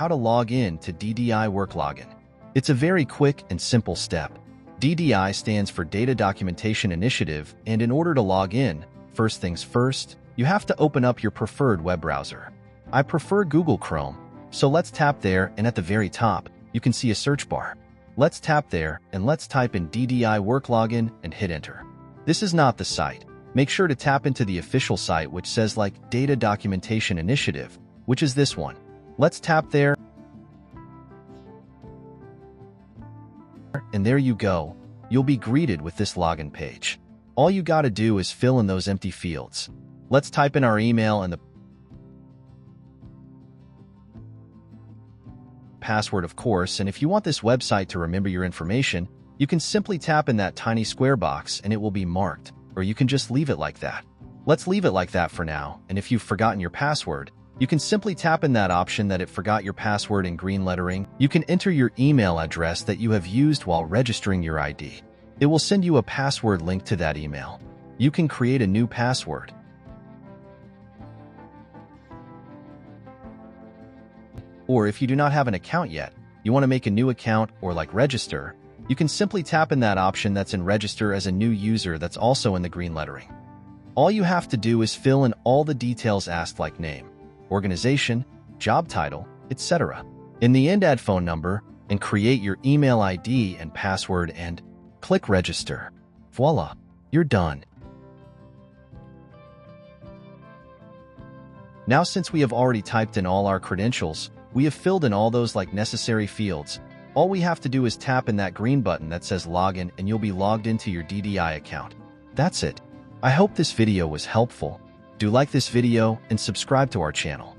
how to log in to DDI Work Login. It's a very quick and simple step. DDI stands for Data Documentation Initiative, and in order to log in, first things first, you have to open up your preferred web browser. I prefer Google Chrome, so let's tap there, and at the very top, you can see a search bar. Let's tap there, and let's type in DDI Work Login and hit enter. This is not the site. Make sure to tap into the official site which says like Data Documentation Initiative, which is this one. Let's tap there, and there you go. You'll be greeted with this login page. All you gotta do is fill in those empty fields. Let's type in our email and the password, of course, and if you want this website to remember your information, you can simply tap in that tiny square box and it will be marked, or you can just leave it like that. Let's leave it like that for now, and if you've forgotten your password, you can simply tap in that option that it forgot your password in green lettering. You can enter your email address that you have used while registering your ID. It will send you a password link to that email. You can create a new password. Or if you do not have an account yet, you want to make a new account or like register, you can simply tap in that option that's in register as a new user that's also in the green lettering. All you have to do is fill in all the details asked like name, organization, job title, etc. In the end, add phone number and create your email ID and password and click register. Voila, you're done. Now, since we have already typed in all our credentials, we have filled in all those like necessary fields. All we have to do is tap in that green button that says login and you'll be logged into your DDI account. That's it. I hope this video was helpful. Do like this video and subscribe to our channel.